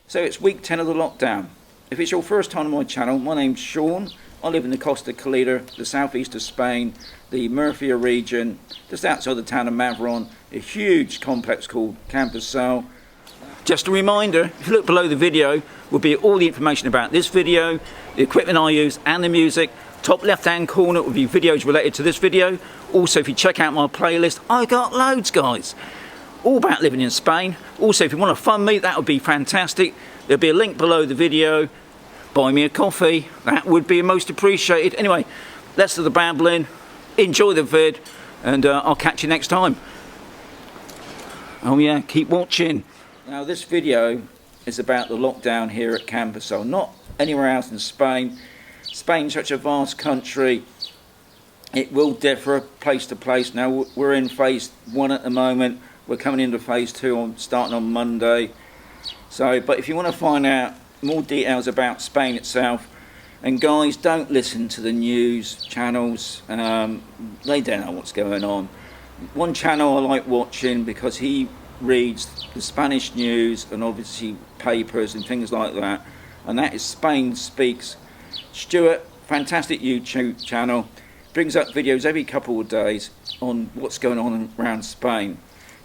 So it's week 10 of the lockdown. If it's your first time on my channel, my name's Sean. I live in the Costa Calida, the southeast of Spain, the Murcia region, just outside the town of Mavron, a huge complex called Camposol. Just a reminder, if you look below the video, will be all the information about this video, the equipment I use and the music. Top left hand corner will be videos related to this video. Also, if you check out my playlist, I got loads, guys. All about living in Spain. Also, if you want to fund me, that would be fantastic. There'll be a link below the video. Buy me a coffee, that would be most appreciated. Anyway, less of the babbling. Enjoy the vid, and I'll catch you next time. Oh yeah, keep watching. Now this video is about the lockdown here at Camposol, not anywhere else in Spain. Spain's such a vast country. It will differ place to place. Now we're in phase 1 at the moment. We're coming into phase 2 starting on Monday. So, but if you want to find out more details about Spain itself, and guys, don't listen to the news channels. They don't know what's going on. One channel I like watching because he reads the Spanish news and obviously papers and things like that, and that is Spain Speaks. Stuart, fantastic YouTube channel, brings up videos every couple of days on what's going on around Spain.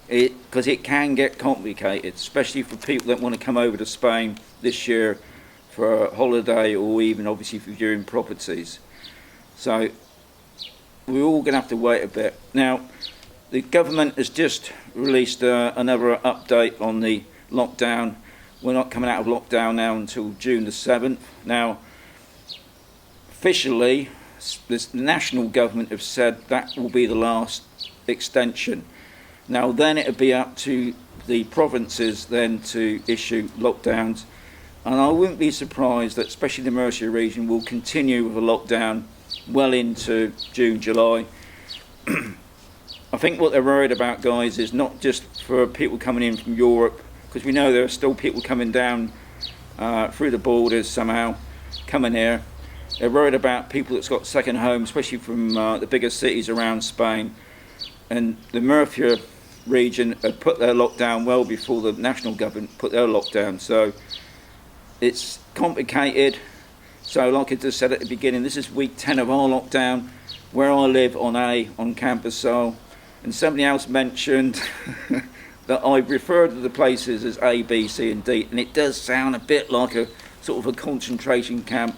Because it can get complicated, especially for people that want to come over to Spain this year for a holiday, or even obviously for viewing properties. So we're all going to have to wait a bit. Now the government has just released another update on the lockdown. We're not coming out of lockdown now until June the 7th. Now officially the national government have said that will be the last extension. Now then it'll be up to the provinces then to issue lockdowns, and I wouldn't be surprised that especially the Murcia region will continue with a lockdown well into June, July. I think what they're worried about, guys, is not just for people coming in from Europe, because we know there are still people coming down through the borders somehow, coming here. They're worried about people that's got second home, especially from the bigger cities around Spain. And the Murcia region had put their lockdown well before the national government put their lockdown, so it's complicated. So like I just said at the beginning, this is week 10 of our lockdown where I live on Camposol, and somebody else mentioned that I refer to the places as A, B, C and D, and it does sound a bit like a sort of a concentration camp.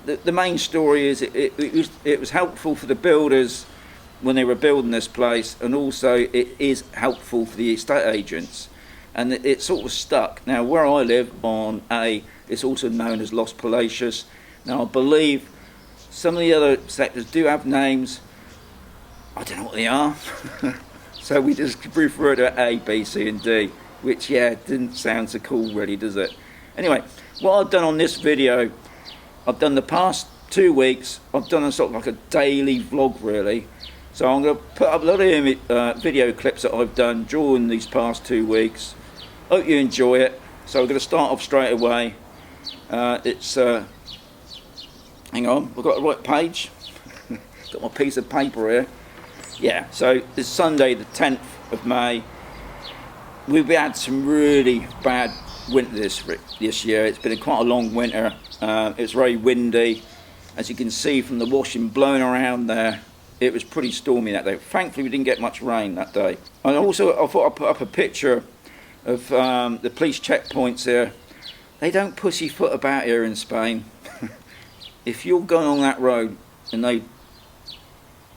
The main story is it was helpful for the builders when they were building this place, and also it is helpful for the estate agents, and it sort of stuck. Now where I live on A, it's also known as Los Palacios. Now I believe some of the other sectors do have names, I don't know what they are. So we just refer to A, B, C and D, which yeah, didn't sound so cool really, does it? Anyway, what I've done on this video, I've done the past 2 weeks, I've done a sort of like a daily vlog really. So I'm going to put up a lot of video clips that I've done during these past 2 weeks. Hope you enjoy it. So we're going to start off straight away. It's hang on, I've got the right page. Got my piece of paper here. Yeah, so it's Sunday the 10th of May. We've had some really bad winter this year. It's been quite a long winter. It's very windy. As you can see from the washing blowing around there, it was pretty stormy that day. Thankfully we didn't get much rain that day. And also I thought I'd put up a picture of the police checkpoints here. They don't pussyfoot about here in Spain. If you're going on that road and they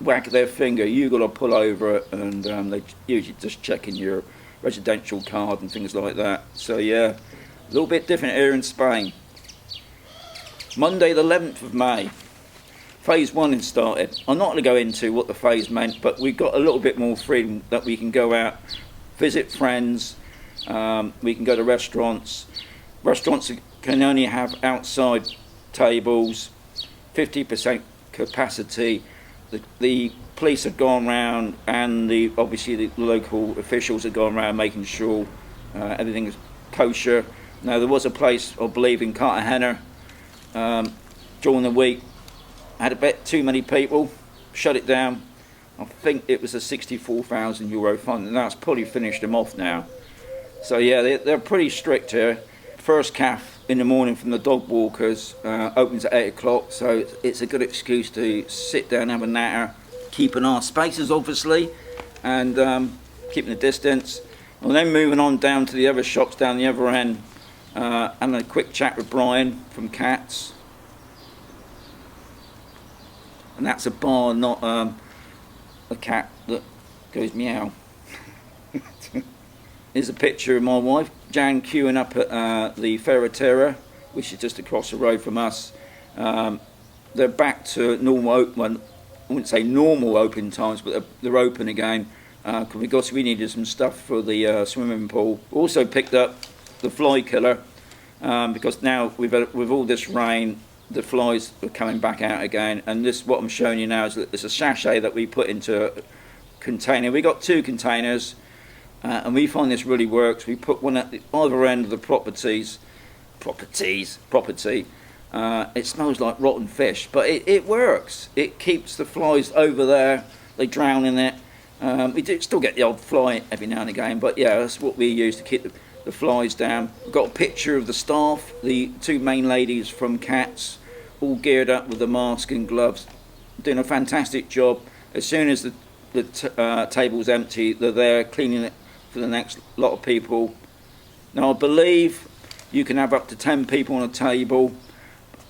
whack their finger, you got to pull over it, and they usually just checking your residential card and things like that. So yeah, a little bit different here in Spain. Monday the 11th of May. Phase 1 has started. I'm not going to go into what the phase meant, but we've got a little bit more freedom that we can go out, visit friends, we can go to restaurants. Restaurants can only have outside tables, 50% capacity. The police have gone round, and obviously the local officials have gone around making sure everything is kosher. Now there was a place, I believe, in Cartagena during the week, had a bit too many people, shut it down. I think it was a €64,000 fine, and that's probably finished them off now. So yeah, they're pretty strict here. first calf in the morning from the dog walkers opens at 8 o'clock, so it's a good excuse to sit down, have a natter, keeping our spaces obviously, and keeping the distance. And then moving on down to the other shops down the other end, having a quick chat with Brian from Cats. And that's a bar, not a cat that goes meow. Here's a picture of my wife, Jan, queuing up at the Ferretera, which is just across the road from us. They're back to normal, well, I wouldn't say normal open times, but they're open again because we needed some stuff for the swimming pool. Also picked up the fly killer because now with all this rain, the flies are coming back out again. And this, what I'm showing you now, is that it's a sachet that we put into a container. We got 2 containers. And we find this really works. We put one at the other end of the property. It smells like rotten fish, but it works. It keeps the flies over there. They drown in it. We do still get the odd fly every now and again, but yeah, that's what we use to keep the flies down. We've got a picture of the staff, the 2 main ladies from Cats, all geared up with the mask and gloves, doing a fantastic job. As soon as the table's empty, they're there cleaning it for the next lot of people. Now I believe you can have up to 10 people on a table,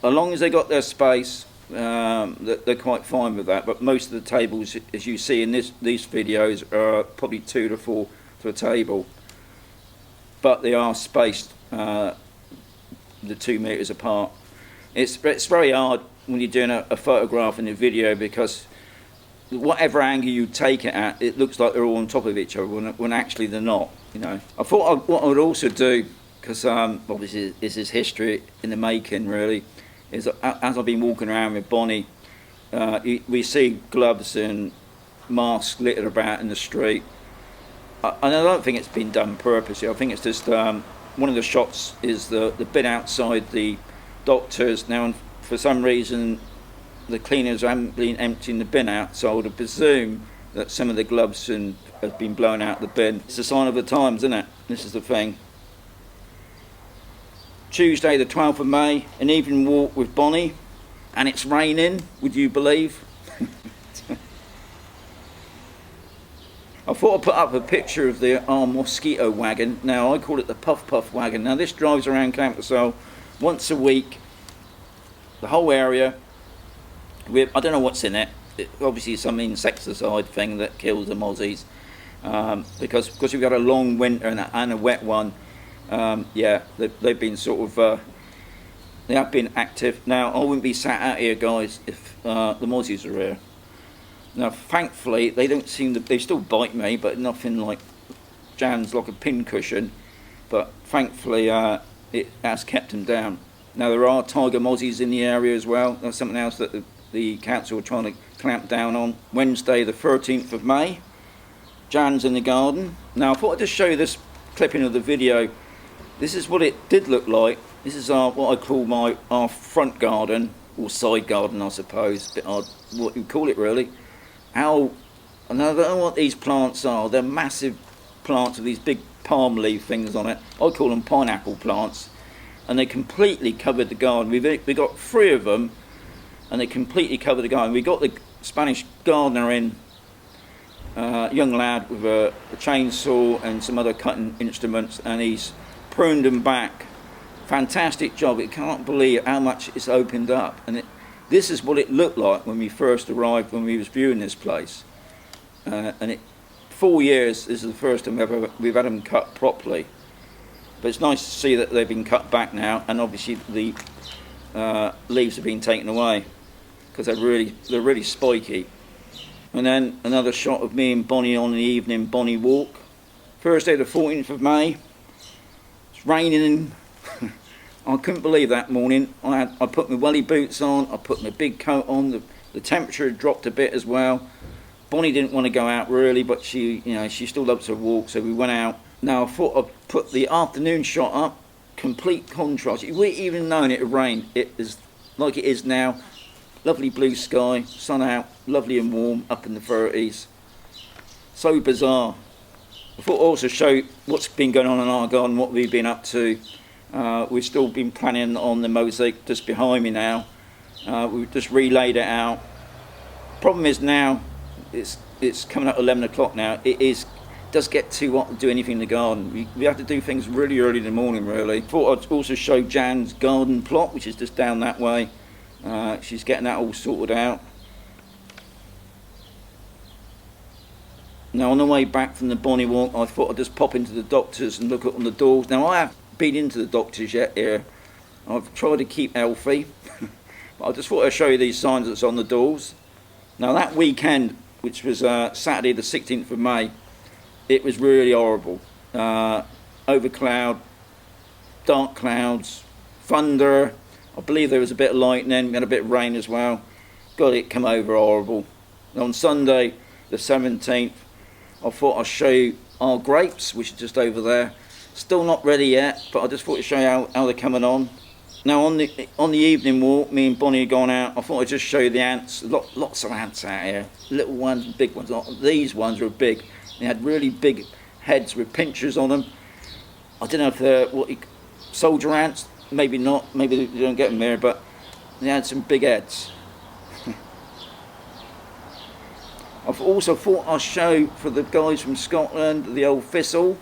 as long as they got their space. They're quite fine with that, but most of the tables, as you see in these videos, are probably 2 to 4 to a table, but they are spaced the 2 meters apart. It's very hard when you're doing a photograph and a video, because whatever angle you take it at, it looks like they're all on top of each other when actually they're not. You know, I thought what I would also do, because obviously this is history in the making really, is as I've been walking around with Bonnie, we see gloves and masks littered about in the street, and I don't think it's been done purposely. I think it's just one of the shots is the bin outside the doctors now, and for some reason the cleaners haven't been emptying the bin out, so I would presume that some of the gloves have been blown out the bin. It's a sign of the times, isn't it? This is the thing. Tuesday the 12th of May, an evening walk with Bonnie, and it's raining, would you believe? I thought I'd put up a picture of our mosquito wagon. Now I call it the Puff Puff wagon. Now this drives around Camposol once a week, the whole area. I don't know what's in it. Obviously some insecticide thing that kills the mozzies, because we've got a long winter and a wet one. Yeah, they've been sort of they have been active. Now I wouldn't be sat out here, guys, if the mozzies are here. Now thankfully they don't seem to, they still bite me, but nothing like Jan's like a pin cushion, but thankfully it has kept them down. Now there are tiger mozzies in the area as well. That's something else that the council are trying to clamp down on. Wednesday the 13th of May, Jan's in the garden. Now I thought I'd just show you this clipping of the video. This is what it did look like. This is what I call our front garden, or side garden I suppose, a bit odd what you call it really. And I don't know what these plants are. They're massive plants with these big palm leaf things on it. I call them pineapple plants, and they completely covered the garden. We got 3 of them, and they completely covered the garden. We got the Spanish gardener in, young lad with a chainsaw and some other cutting instruments, and he's pruned them back. Fantastic job. I can't believe how much it's opened up, and this is what it looked like when we first arrived, when we was viewing this place. And 4 years, this is the first time we've had them cut properly. But it's nice to see that they've been cut back now, and obviously the leaves have been taken away, because they're really spiky. And then another shot of me and Bonnie on the evening Bonnie walk. Thursday the 14th of May. It's raining. I couldn't believe that morning. I put my welly boots on, I put my big coat on, the temperature had dropped a bit as well. Bonnie didn't want to go out really, but she still loves her walk, so we went out. Now I thought I'd put the afternoon shot up, complete contrast. We even known it had rained. It is like it is now. Lovely blue sky, sun out, lovely and warm, up in the 30s. So bizarre. I thought I'd also show what's been going on in our garden, what we've been up to. We've still been planning on the mosaic just behind me now. We've just relayed it out. Problem is now, it's coming up 11 o'clock now. It does get too hot to do anything in the garden. We have to do things really early in the morning, really. Thought I'd also show Jan's garden plot, which is just down that way. She's getting that all sorted out. Now on the way back from the Bonnie Walk, I thought I'd just pop into the doctor's and look at on the doors. Now I haven't been into the doctor's yet here. I've tried to keep healthy, but I just thought I'd show you these signs that's on the doors. Now that weekend, which was Saturday the 16th of May, it was really horrible. Over cloud, dark clouds, thunder. I believe there was a bit of lightning, we had a bit of rain as well. God, it came over horrible. And on Sunday the 17th, I thought I'd show you our grapes, which are just over there. Still not ready yet, but I just thought to show you how they're coming on. Now on the evening walk, me and Bonnie had gone out. I thought I'd just show you the ants. Lots of ants out here. Little ones and big ones. These ones are big. They had really big heads with pinchers on them. I don't know if they're soldier ants. Maybe not. Maybe you don't get them here, but they had some big heads. I've also thought I'll show for the guys from Scotland the old thistle.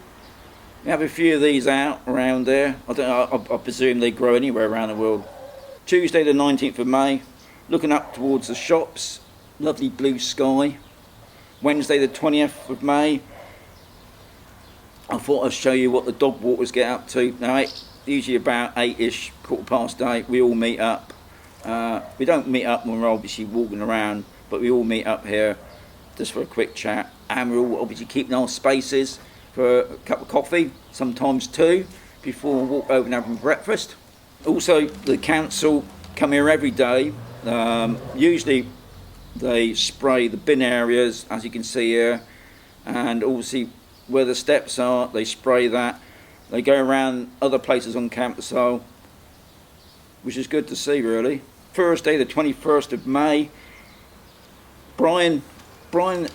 We have a few of these out around there. I presume they grow anywhere around the world. Tuesday the 19th of May, looking up towards the shops, lovely blue sky. Wednesday the 20th of May, I thought I'd show you what the dog walkers get up to. Now usually about 8ish, 8:15, we all meet up. We don't meet up when we're obviously walking around, but we all meet up here just for a quick chat, and we're all obviously keeping our spaces for a cup of coffee, sometimes two, before we walk over and have breakfast. Also, the council come here every day. Usually they spray the bin areas, as you can see here, and obviously where the steps are, they spray that. They go around other places on Camposol, which is good to see, really. Thursday, the 21st of May, Brian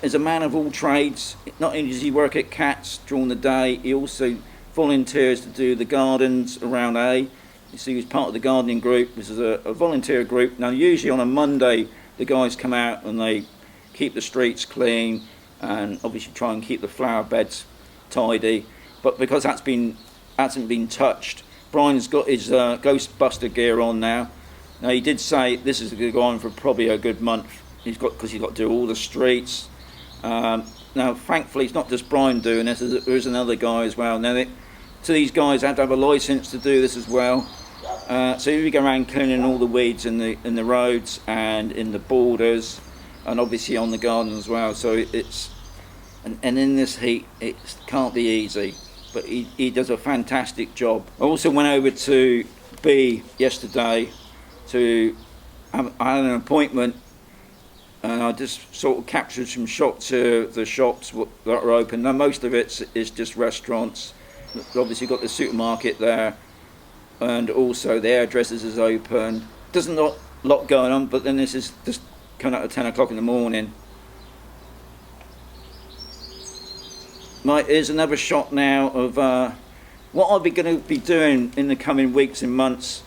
is a man of all trades. Not only does he work at Cats during the day, he also volunteers to do the gardens around A. You see, he's part of the gardening group. This is a volunteer group. Now, usually on a Monday, the guys come out and they keep the streets clean and obviously try and keep the flower beds tidy. But because hasn't been touched, Brian's got his Ghostbuster gear on now. Now, he did say this is going to go on for probably a good month. Because he's got to do all the streets. Now, thankfully, it's not just Brian doing this. There is another guy as well. Now, so these guys have to have a license to do this as well. So we go around cleaning all the weeds in the roads and in the borders, and obviously on the garden as well. So and in this heat, it can't be easy. But he does a fantastic job. I also went over to B yesterday I had an appointment. And I just sort of captured some shots of the shops that are open. Now most of it is just restaurants. Obviously got the supermarket there, and also the hairdressers is open. There's not a lot going on, but then this is just coming out at 10 o'clock in the morning. Right, here's another shot now of what I'll be going to be doing in the coming weeks and months.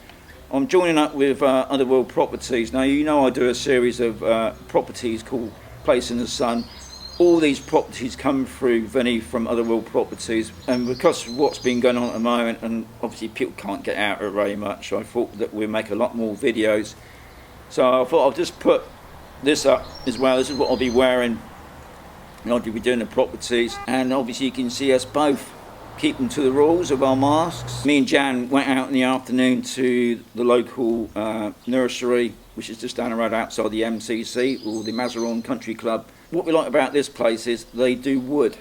I'm joining up with Underworld Properties. Now, you know I do a series of properties called Place in the Sun. All these properties come through Vinny from Otherworld Properties, and because of what's been going on at the moment, and obviously people can't get out very much, I thought that we'd make a lot more videos. So I thought I'll just put this up as well. This is what I'll be wearing, and I'll be doing the properties, and obviously you can see us both keeping to the rules of our masks. Me and Jan went out in the afternoon to the local nursery, which is just down the road outside the MCC, or the Mazaron Country Club. What we like about this place is they do wood.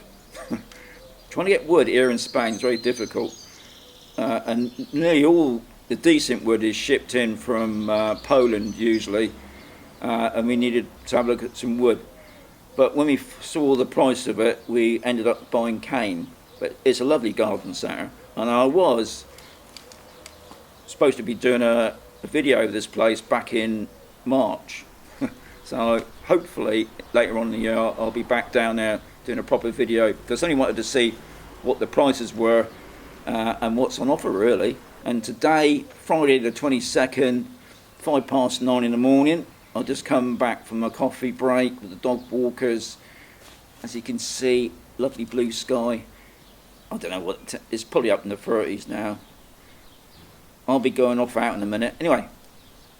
Trying to get wood here in Spain is very difficult. And nearly all the decent wood is shipped in from Poland usually, and we needed to have a look at some wood. But when we saw the price of it, we ended up buying cane. But it's a lovely garden centre, and I was supposed to be doing a video of this place back in March. So hopefully later on in the year I'll be back down there doing a proper video, because I only wanted to see what the prices were and what's on offer really. And today, Friday the 22nd, 9:05 in the morning, I just come back from a coffee break with the dog walkers. As you can see, lovely blue sky. I don't know what, it's probably up in the 30s now. I'll be going off out in a minute. Anyway,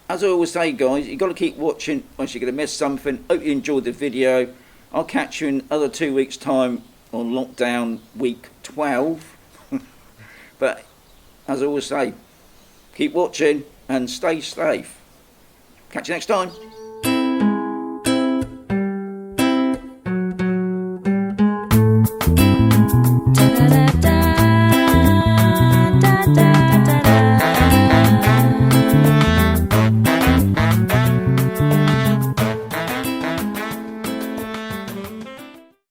as I always say, guys, you've got to keep watching, once you're going to miss something. Hope you enjoyed the video. I'll catch you in another 2 weeks' time on lockdown week 12. But as I always say, keep watching and stay safe. Catch you next time.